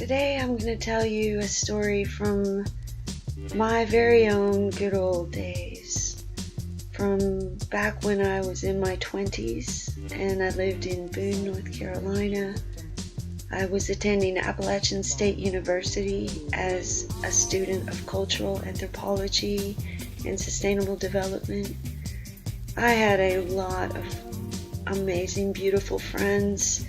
Today I'm going to tell you a story from my very own good old days. From back when I was in my 20s and I lived in Boone, North Carolina. I was attending Appalachian State University as a student of cultural anthropology and sustainable development. I had a lot of amazing, beautiful friends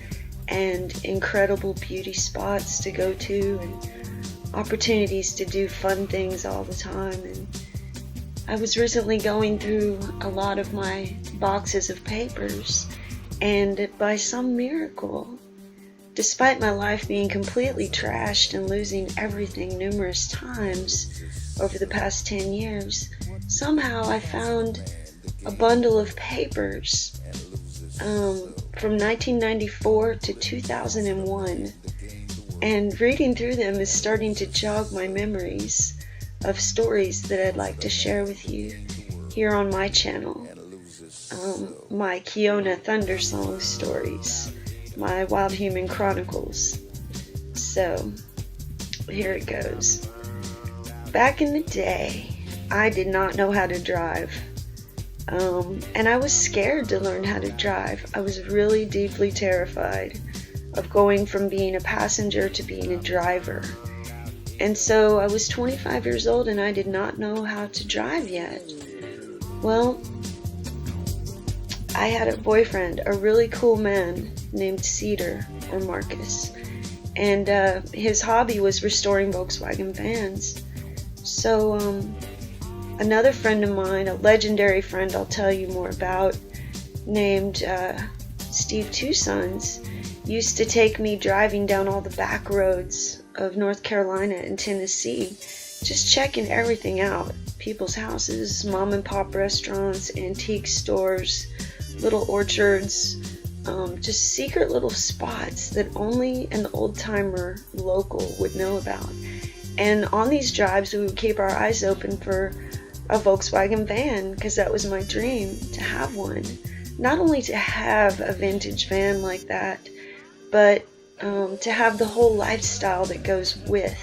and incredible beauty spots to go to and opportunities to do fun things all the time. And I was recently going through a lot of my boxes of papers, and by some miracle, despite my life being completely trashed and losing everything numerous times over the past 10 years, somehow I found a bundle of papers from 1994 to 2001, and reading through them is starting to jog my memories of stories that I'd like to share with you here on my channel. My Kiona Thundersong stories, my Wild Human Chronicles. So, here it goes. Back in the day, I did not know how to drive. And I was scared to learn how to drive. I was really deeply terrified of going from being a passenger to being a driver. And so I was 25 years old and I did not know how to drive yet. Well, I had a boyfriend, a really cool man named Cedar, or Marcus. And his hobby was restoring Volkswagen vans. So, another friend of mine, a legendary friend I'll tell you more about, named Steve Two Sons, used to take me driving down all the back roads of North Carolina and Tennessee, just checking everything out. People's houses, mom and pop restaurants, antique stores, little orchards, just secret little spots that only an old-timer local would know about. And on these drives, we would keep our eyes open for a Volkswagen van, because that was my dream, to have one. Not only to have a vintage van like that, but to have the whole lifestyle that goes with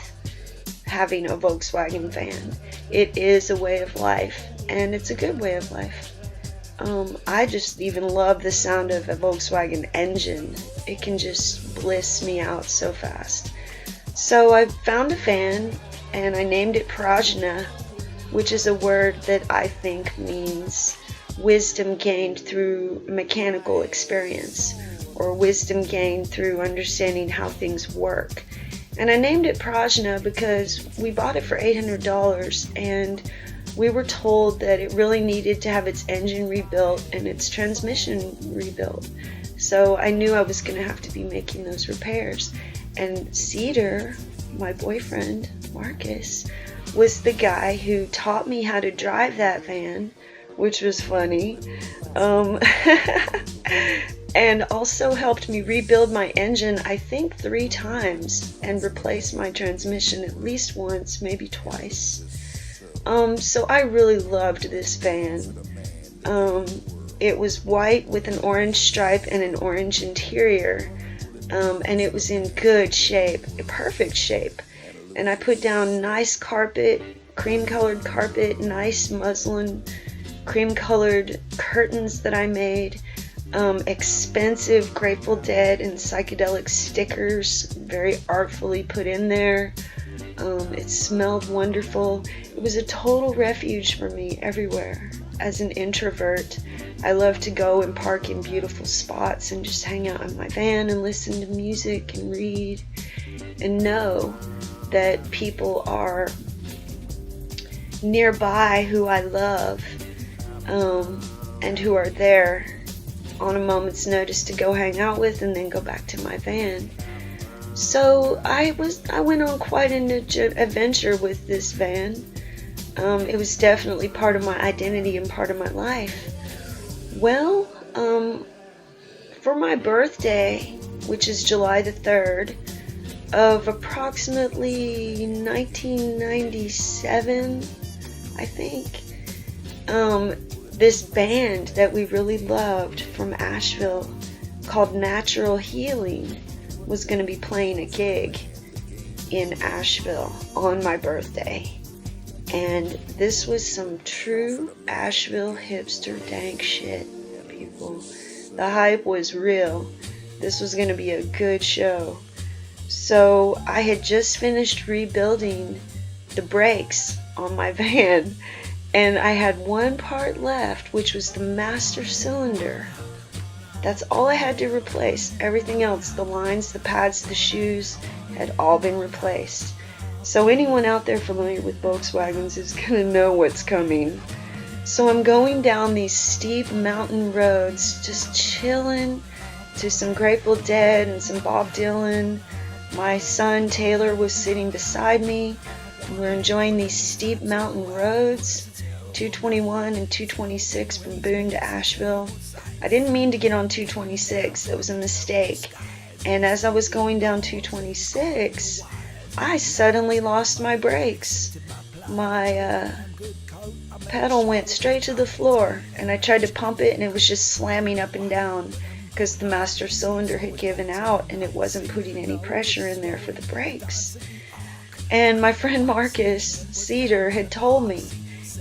having a Volkswagen van. It is a way of life, and it's a good way of life. I just even love the sound of a Volkswagen engine. It can just bliss me out so fast. So I found a van, and I named it Prajna, which is a word that I think means wisdom gained through mechanical experience, or wisdom gained through understanding how things work. And I named it Prajna because we bought it for $800, and we were told that it really needed to have its engine rebuilt and its transmission rebuilt. So I knew I was going to have to be making those repairs. And Cedar, my boyfriend, Marcus, was the guy who taught me how to drive that van, which was funny, and also helped me rebuild my engine, I think 3 times, and replace my transmission at least once, maybe twice. So I really loved this van. It was white with an orange stripe and an orange interior, and it was in good shape, perfect shape. And I put down nice carpet, cream-colored carpet, nice muslin, cream-colored curtains that I made, expensive Grateful Dead and psychedelic stickers, very artfully put in there. It smelled wonderful. It was a total refuge for me everywhere. As an introvert, I love to go and park in beautiful spots and just hang out in my van and listen to music and read and know that people are nearby who I love, and who are there on a moment's notice to go hang out with and then go back to my van. So I went on quite an adventure with this van. It was definitely part of my identity and part of my life. Well, for my birthday, which is July the 3rd, of approximately 1997, I think, this band that we really loved from Asheville called Natural Healing was going to be playing a gig. in Asheville on my birthday. And this was some true Asheville hipster dank shit, people. The hype was real. This was going to be a good show. So I had just finished rebuilding the brakes on my van, and I had one part left, which was the master cylinder. That's all I had to replace. Everything else, the lines, the pads, the shoes, had all been replaced. So anyone out there familiar with Volkswagens is going to know what's coming. So I'm going down these steep mountain roads, just chilling to some Grateful Dead and some Bob Dylan. My son Taylor was sitting beside me. We're enjoying these steep mountain roads, 221 and 226 from Boone to Asheville. I didn't mean to get on 226. It was a mistake. And as I was going down 226, I suddenly lost my brakes. My pedal went straight to the floor, and I tried to pump it, and it was just slamming up and down because the master cylinder had given out and it wasn't putting any pressure in there for the brakes. And my friend Marcus Cedar had told me,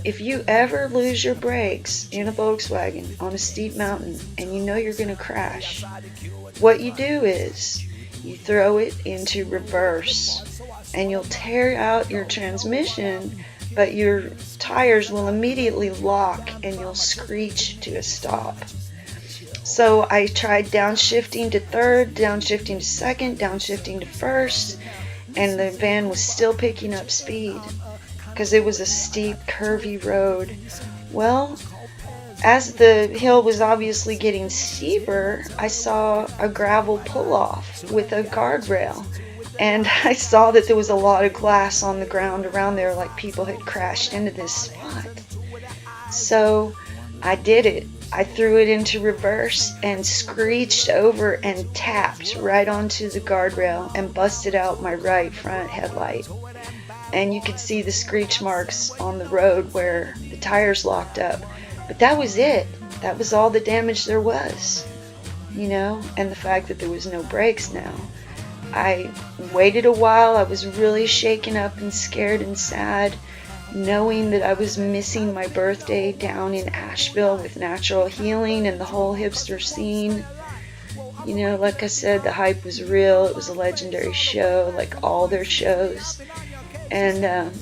if you ever lose your brakes in a Volkswagen on a steep mountain and you know you're going to crash, what you do is you throw it into reverse and you'll tear out your transmission, but your tires will immediately lock and you'll screech to a stop. So I tried downshifting to third, downshifting to second, downshifting to first, and the van was still picking up speed because it was a steep, curvy road. Well, as the hill was obviously getting steeper, I saw a gravel pull-off with a guardrail, and I saw that there was a lot of glass on the ground around there, like people had crashed into this spot. So I did it. I threw it into reverse and screeched over and tapped right onto the guardrail and busted out my right front headlight. And you could see the screech marks on the road where the tires locked up. But that was it. That was all the damage there was, you know, and the fact that there was no brakes now. I waited a while. I was really shaken up and scared and sad, knowing that I was missing my birthday down in Asheville with Natural Healing and the whole hipster scene. You know, like I said, the hype was real. It was a legendary show, like all their shows. And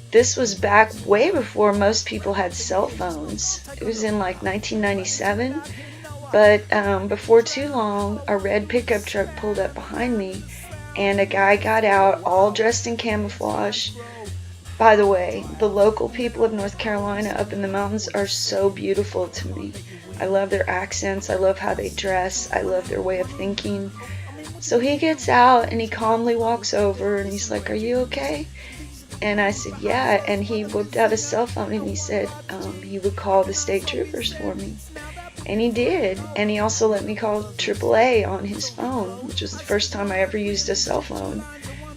this was back way before most people had cell phones. It was in like 1997. But before too long, a red pickup truck pulled up behind me, and a guy got out all dressed in camouflage. By the way, the local people of North Carolina up in the mountains are so beautiful to me. I love their accents. I love how they dress. I love their way of thinking. So he gets out and he calmly walks over and he's like, "Are you okay?" And I said, "Yeah." And he whipped out his cell phone and he said he would call the state troopers for me. And he did. And he also let me call AAA on his phone, which was the first time I ever used a cell phone.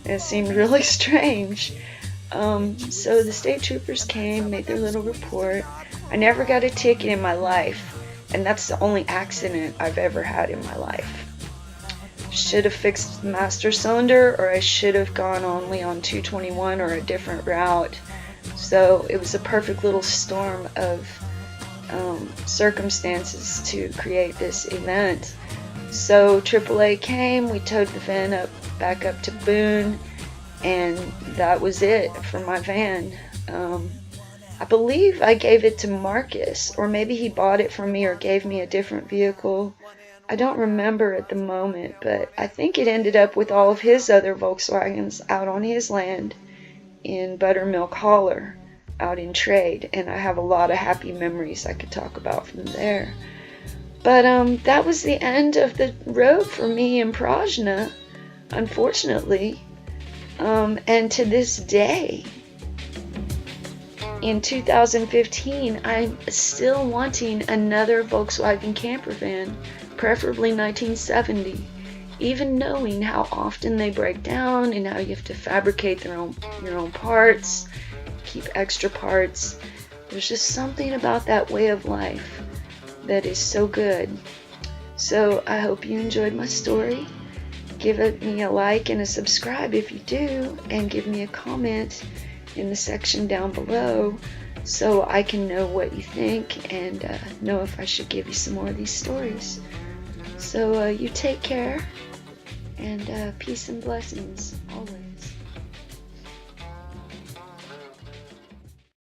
And it seemed really strange. So the state troopers came, made their little report. I never got a ticket in my life, and that's the only accident I've ever had in my life. Should have fixed the master cylinder, or I should have gone only on 221 or a different route. So it was a perfect little storm of circumstances to create this event. So AAA came, we towed the van back up to Boone, and that was it for my van. I believe I gave it to Marcus, or maybe he bought it from me or gave me a different vehicle. I don't remember at the moment, but I think it ended up with all of his other Volkswagens out on his land in Buttermilk Holler, out in Trade, and I have a lot of happy memories I could talk about from there. But that was the end of the road for me in Prajna, unfortunately. And to this day, in 2015, I'm still wanting another Volkswagen camper van, preferably 1970, even knowing how often they break down and how you have to fabricate your own parts, keep extra parts. There's just something about that way of life that is so good. So I hope you enjoyed my story. Give me a like and a subscribe if you do, and give me a comment in the section down below so I can know what you think and know if I should give you some more of these stories. So you take care, and peace and blessings always.